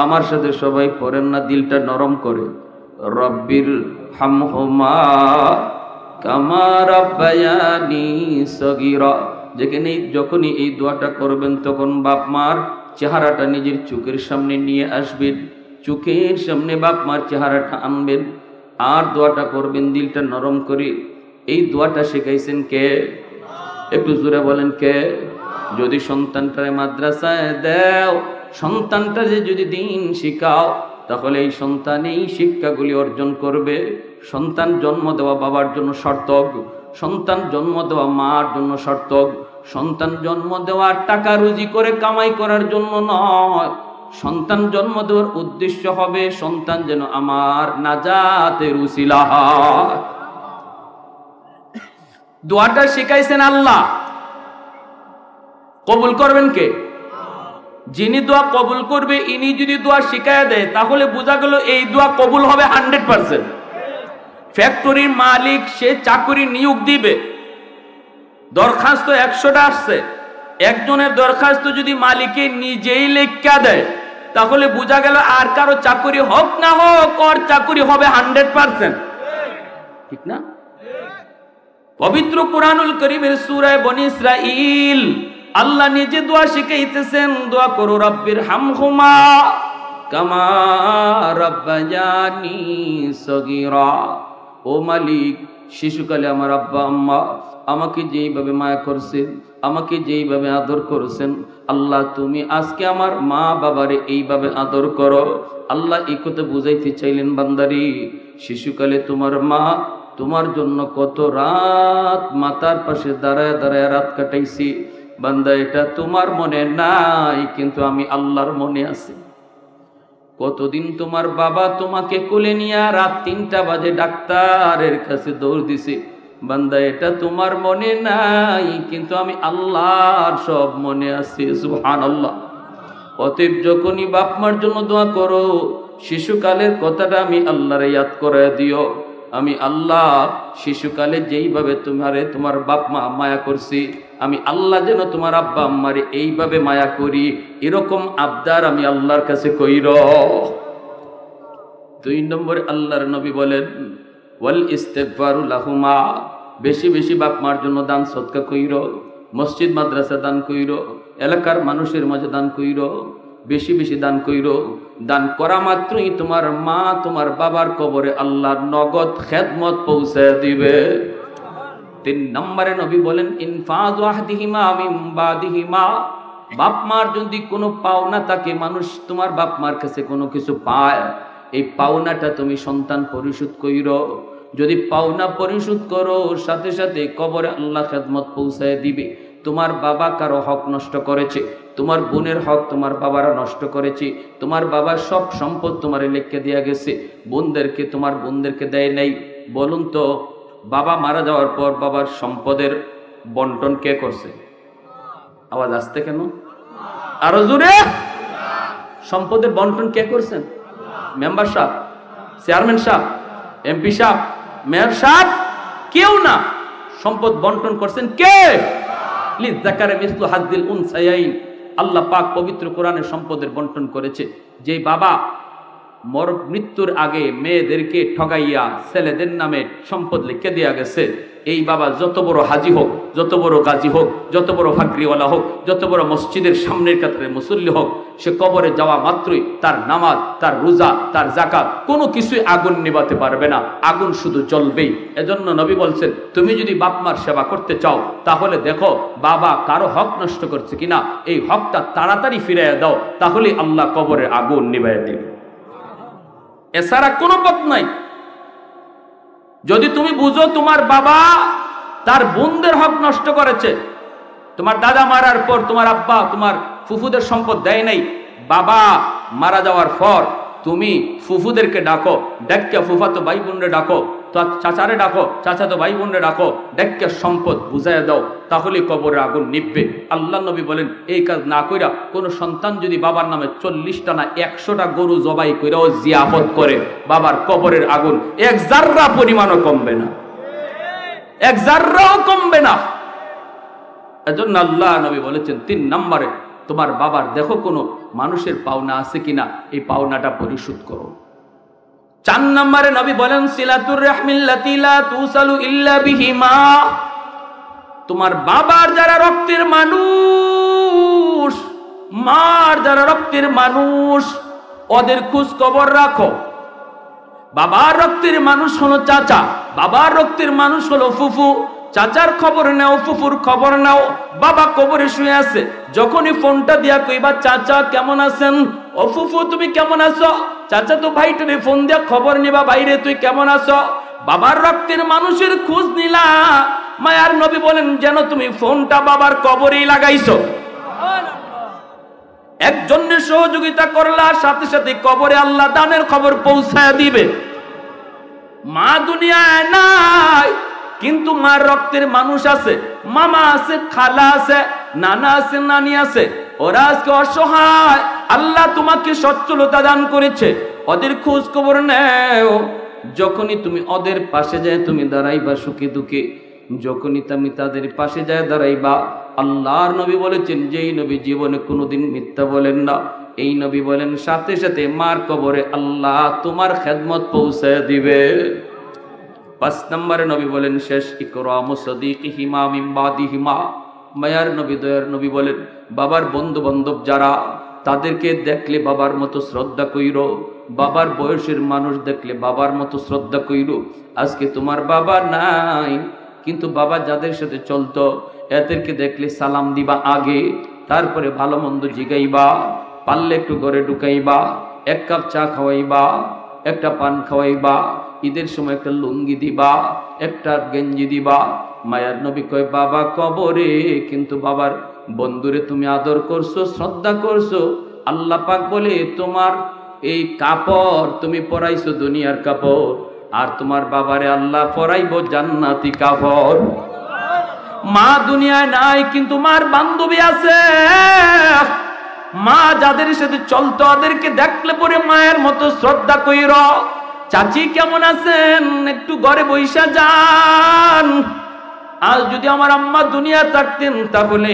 আমার সাথে সবাই পড়েন না, দিলটা নরম করে। রব্বির হামহুমা কামা রাব্বায়ানি সগীরা। যেখানে যখনই এই দোয়াটা করবেন তখন বাপ মার চেহারাটা নিজের চোখের সামনে নিয়ে আসবেন, চোখের সামনে বাপ মার চেহারাটা আনবেন, আর দোয়াটা করবেন দিলটা নরম করে। এই দোয়াটা শিখাইছেন কে? একটু জোরে বলেন কে? যদি সন্তানটারে মাদ্রাসায় দাও, সন্তানটারে যদি দিন শিখাও, তাহলে এই সন্তান এই শিক্ষাগুলি অর্জন করবে। সন্তান জন্ম দেওয়া বাবার জন্য সার্থক, সন্তান জন্ম দেওয়া মার জন্য সার্থক। সন্তান জন্ম দেওয়া টাকা রুজি করে কামাই করার জন্য নয়। সন্তান জন্ম দেওয়ার উদ্দেশ্য হবে সন্তান যেন আমার নাজাতের উসিলা হয়। দোয়াটা শিখাইছেন আল্লাহ, কবুল করবেন কে? যিনি দোয়া কবুল করবে ইনি যদি দোয়া শিখায় দেয়, তাহলে বোঝা গেল এই দোয়া কবুল হবে 100%। ফ্যাক্টরির মালিক সে চাকরি নিয়োগ দিবে, দরখাস্ত 100টা আসছে, একজনের দরখাস্ত যদি মালিকে নিজেই লেখা দেয়, তাহলে বোঝা গেল আর কারো চাকরি হোক না হোক ওর চাকরি হবে 100%। ঠিক না? পবিত্র কুরআনুল কারীমের সূরা বনী ইসরাঈল আল্লাহ নিজে দোয়া শিখাইতেছেন। দোয়া করো রব্বির হামহুমা কামা রাব্বায়ানি সগীরা। ও মালিক, শিশুকালে আমার আব্বা আম্মা আমাকে যেইভাবে মায়া করছেন, আমাকে যেইভাবে আদর করেছেন, আল্লাহ তুমি আজকে আমার মা বাবারে এইভাবে আদর করো। আল্লাহ এই কথা বুঝাইতে চাইলেন বান্দারি, শিশুকালে তোমার মা তোমার জন্য কত রাত মাতার পাশে দাঁড়ায় দাঁড়ায় রাত কাটাইছি। বান্দা, এটা তোমার মনে নাই, কিন্তু আমি আল্লাহর মনে আছে। কতদিন তোমার বাবা তোমাকে কোলে নিয়ে রাত 3টা বাজে ডাক্তারের কাছে দৌড় দিছে। বান্দা, এটা তোমার মনে নাই, কিন্তু আমি আল্লাহর সব মনে আছে। সুবহানাল্লাহ। অতএব যখনই বাপ মার জন্য দোয়া করো, শিশুকালের কথাটা আমি আল্লাহর ইয়াদ করে দিও। আমি আল্লাহ শিশুকালে যেইভাবে তোমার বাপ মা মায়া করছি, আমি আল্লাহ যেন তোমার আব্বা আম্মারে এইভাবে মায়া করি, এরকম আবদার আমি আল্লাহর কাছে কইর। 2 নম্বরে আল্লাহর নবী বলেন ওয়াল ইস্তিগফারু লাহুমা, বেশি বেশি বাপ মার জন্য দান সদকা কইর, মসজিদ মাদ্রাসা দান কইর, এলাকার মানুষের মাঝে দান কইর, বেশি বেশি দান কইর। দান করা মাত্রই তোমার মা তোমার বাবার কবরে আল্লাহর নগদ খেদমত পৌঁছে দিবে। 3 নম্বরে নবী বলেন ইনফাযু আহদিহিমা মিন বাদিহিমা, বাপ মার যদি কোনো পাওনা থাকে, মানুষ তোমার বাপ মার কাছে কোনো কিছু পায়, এই পাওনাটা তুমি সন্তান পরিশোধ কইরো। যদি পাওনা পরিশোধ করো, সাথে সাথে কবরে আল্লাহ খেদমত পৌঁছায় দিবে। তোমার বাবা কারো হক নষ্ট করেছে, তোমার বোনের হক তোমার বাবারা নষ্ট করেছে, তোমার বাবার সব সম্পদ তোমার লিখে দেয়া গেছে, তোমার বোনদেরকে দেয় নাই। বলুন তো, বাবা মারা যাওয়ার পর বাবার সম্পদের বন্টন কে করছে? আওয়াজ আসতে কেন? আরো জোরে। সম্পদের বন্টন কে করছেন? মেম্বার সাহেব, চেয়ারম্যান সাহেব, এমপি সাহেব, মেয়র সাহেব? কেউ না। সম্পদ বন্টন করছেন কে? লিযাকারি মিসলু হাজ্জিল উনসায়াইন। আল্লাহ পাক পবিত্র কোরআনে সম্পদের বন্টন করেছে। যে বাবা মৃত্যুর আগে মেয়েদেরকে ঠগাইয়া ছেলেদের নামে সম্পদ লিখে দেয়া গেছে, এই বাবা যত বড় হাজি হোক, যত বড় গাজী হোক, যত বড় ফাকরিওয়ালা হোক, যত বড় মসজিদের সামনের কাতারে মুসল্লি হোক, সে কবরে যাওয়া মাত্রই তার নামাজ, তার রোজা, তার যাকাত কোনো কিছুই আগুন নেভাতে পারবে না, আগুন শুধু জ্বলবেই। এজন্য নবী বলছেন, তুমি যদি বাপ মার সেবা করতে চাও, তাহলে দেখো বাবা কারো হক নষ্ট করছে কিনা, এই হকটা তাড়াতাড়ি ফিরিয়ে দাও, তাহলে আল্লাহ কবরের আগুন নিভাইয়া দেবে। এছাড়া কোনো পথ নাই। যদি তুমি বুঝো তোমার বাবা তার বোনদের হক নষ্ট করেছে, তোমার দাদা মারার পর তোমার আব্বা তোমার ফুফুদের সম্পদ দেয় নাই, বাবা মারা যাওয়ার পর তুমি ফুফুদেরকে ডাকো, ডেক্কা ফুফাতো ভাই বোনরে ডাকো, চাচারে ডাকো, চাচাতো ভাই বোনরে ডাকো, ডেক্কা সম্পদ বুঝাইয়া দাও, তাহলে কবরের আগুন নিভবে। আল্লাহ নবী বলেন এই কাজ না কইরা কোনো সন্তান যদি বাবার নামে 40টা না 100টা গরু জবাই কইরাও জিয়াফত করে, বাবার কবরের আগুন এক জাররা পরিমাণও কমবে না, এক জাররাও কমবে না। এজন্য আল্লাহ নবী বলেছেন 3 নম্বরে তোমার বাবার দেখো কোনো মানুষের পাওনা আছে কিনা, এই পাওনাটা পরিশোধ করো। 4 নম্বরে নবী বলেন সিলাতুর রাহমিল্লাতি লা তুসালু ইল্লা বিহিমা, তোমার বাবার যারা রক্তের মানুষ, মার যারা রক্তের মানুষ, ওদের খোঁজ খবর রাখো। বাবার রক্তের মানুষ হলো চাচা, বাবার রক্তের মানুষ হলো ফুফু, চাচার খবর নাও, ফুফুর খবর নাও। বাবা কবরে শুয়ে আছে, যখনই ফোনটা দিয়া কইবা চাচা কেমন আছেন, ও ফুফু তুমি কেমন আছো, চাচা তো ভাইটারে ফোন দিয়া খবর নিবা বাইরে তুই কেমন আছো। বাবার রক্তের মানুষের খোঁজ নিলা, মায়ার নবী বলেন যেন তুমি ফোনটা বাবার কবরেই লাগাইছো। একজনের সহযোগিতা করলা, সাথে সাথে কবরে আল্লাহ দানের খবর পৌঁছায় দিবে। মা দুনিয়ায় নাই, কিন্তু মার রক্তের মানুষ আছে, মামা আছে, খালা আছে, নানা আছে, নানি আছে, ওরা আজকে অসহায়। আল্লাহ তোমাকে সচ্ছলতা দান করেছে, ওদের খোঁজ খবর নেও। যখনই তুমি ওদের পাশে যায় তুমি দাঁড়াইবা সুখে দুঃখে, যখনই তুমি তাদের পাশে যায় দাঁড়াইবা, আল্লাহর নবী বলেছেন যেই নবী জীবনে কোনোদিন মিথ্যা বলেন না, এই নবী বলেন সাথে সাথে মার কবরে আল্লাহ তোমার খেদমত পৌঁছায় দিবে। 5 নম্বরে নবী বলেন শেষ, ইকরামু সাদিকিহিমা মিন বাদিহিমা, মায়ার নবী দয়ার নবী বলেন বাবার বন্ধু বান্ধব যারা, তাদেরকে দেখলে বাবার মতো শ্রদ্ধা কইরো, বাবার বয়সের মানুষ দেখলে বাবার মতো শ্রদ্ধা কইরো। আজকে তোমার বাবা নাই, কিন্তু বাবা যাদের সাথে চলতো এদেরকে দেখলে সালাম দিবা আগে, তারপরে ভালো মন্দ জিগাইবা, পারলে একটু ঘরে ঢুকাইবা, 1 কাপ চা খাওয়াইবা, একটা পান খাওয়াইবা, ঈদের সময় একটা লুঙ্গি দিবা, একটা গেঞ্জি দিবা। মায়ার নবী কয় বাবা কবরে, কিন্তু বাবার বন্ধুরে তুমি আদর করছো, শ্রদ্ধা করছো। আল্লাহ পাক বলে তোমার এই কাপড় তুমি পরাইছো দুনিয়ার কাপড়, আর তোমার বাবারে আল্লাহ পরাইবো জান্নাতি কাপড়। মা দুনিয়ায় নাই, কিন্তু মার বান্ধবী আছে। মা যাদের সাথে চলতো ওদেরকে দেখলে পরে মায়ের মতো শ্রদ্ধা কইর। চাচি কেমন আছেন, একটু ঘরে বইসা যান। আজ যদি আমার আম্মা দুনিয়া থাকতেন তাহলে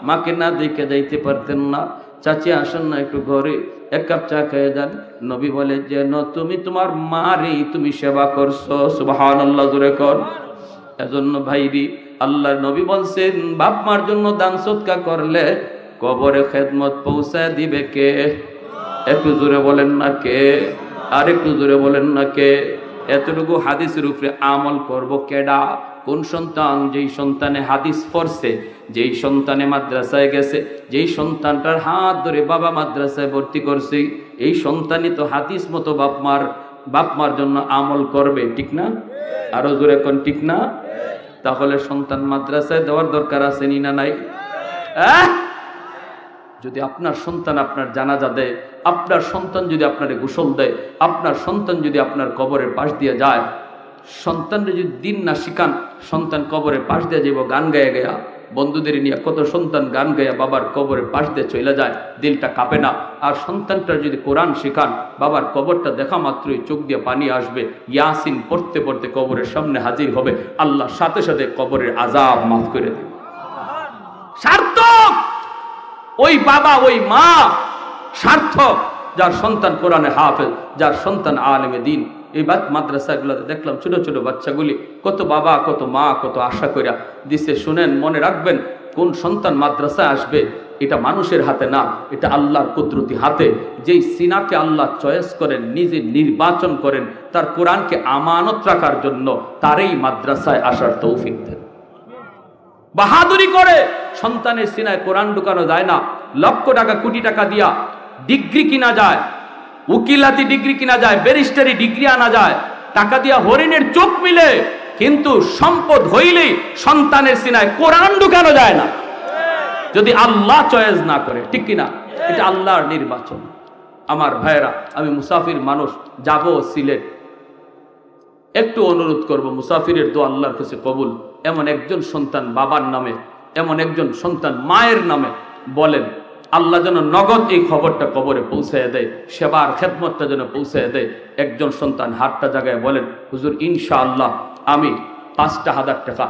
মাকে না দেখে যাইতে পারতেন না। চাচি আসেন না একটু ঘরে, 1 কাপ চা খেয়ে যান। নবী বলে যেন তুমি তোমার মারই তুমি সেবা করছো, সুবহানাল্লাহ জোরে কর। এজন্য ভাইরি আল্লাহর নবী বলছেন বাপ মার জন্য দান সদকা করলে কবরে খেদমত পৌঁছায় দিবে কে? একটু জোরে বলেন না কে? আর একটু জোরে বলেন না কে? এতটুকু হাদিসের উপরে আমল করব কেডা? কোন সন্তান? যেই সন্তানে হাদিস পড়ছে, যেই সন্তানে মাদ্রাসায় গেছে, যেই সন্তানটার হাত ধরে বাবা মাদ্রাসায় ভর্তি করছে, এই সন্তানই তো হাদিস মতো বাপ মার জন্য আমল করবে, ঠিক না? আরো জোরে কোন ঠিক না? তাহলে সন্তান মাদ্রাসায় দেওয়ার দরকার আছে নি না নাই? যদি আপনার সন্তান আপনার জানাজা দেয়, আপনার সন্তান যদি আপনারে গোসল দেয়, আপনার সন্তান যদি আপনার কবরের পাশ দিয়ে যায়, সন্তানরে যদি দিন না শিখান, সন্তান কবরের পাশ দিয়ে যাইব গান গায়ে গেয়া, বন্ধুদের নিয়ে কত সন্তান গান গায়া বাবার কবরের পাশ দিয়ে চলে যায়, দিলটা কাঁপে না। আর সন্তানটা যদি কোরআন শিখান, বাবার কবরটা দেখা মাত্রই চোখ দিয়ে পানি আসবে, ইয়াসিন পড়তে পড়তে কবরের সামনে হাজির হবে, আল্লাহ সাথে সাথে কবরের আযাব মাফ করে দেবে। সার্থক ওই বাবা ওই মা, সার্থক যার সন্তান কোরআনে হাফেজ, যার সন্তান আলেমে দিন। এই মাদ্রাসাগুলোতে দেখলাম ছোট ছোট বাচ্চাগুলি কত বাবা কত মা কত আশা কইরা দিছে। শুনেন, মনে রাখবেন, কোন সন্তান মাদ্রাসায় আসবে এটা মানুষের হাতে না, এটা আল্লাহর কুদরতি হাতে। যেই সিনাকে আল্লাহ চয়েস করেন, নিজে নির্বাচন করেন তার কোরআনকে আমানত রাখার জন্য, তারই মাদ্রাসায় আসার তৌফিক দেন। বাহাদুরি করে সন্তানের সিনায় কোরআন ঢুকানো যায় না। লক্ষ টাকা কোটি টাকা দিয়া ডিগ্রি কিনা যায়, উকিলাতি ডিগ্রি কিনা যায়, ব্যারিস্টারি ডিগ্রি আনা যায়, টাকা দিয়া হরিণের চোখ মিলে, কিন্তু সম্পদ হইলেই সন্তানের সিনায় কোরআন ঢুকানো যায় না। যদি আল্লাহ চয়েস না করে, ঠিক কিনা? এটা আল্লাহর নির্বাচন। আমার ভাইয়েরা, আমি মুসাফির মানুষ, যাব সিলেট, একটু অনুরোধ করব, মুসাফিরের দোয়া আল্লাহর কাছে কবুল। এমন একজন সন্তান বাবার নামে, এমন একজন সন্তান মায়ের নামে বলেন, আল্লাহ যেন নগদ এই খবরটা কবরে পৌঁছায় দেয়, সেবার খেদমতটা যেন পৌঁছায় দেয়। একজন সন্তান হাতটা জায়গায় বলেন, হুজুর ইনশাআল্লাহ আমি 5,000 টাকা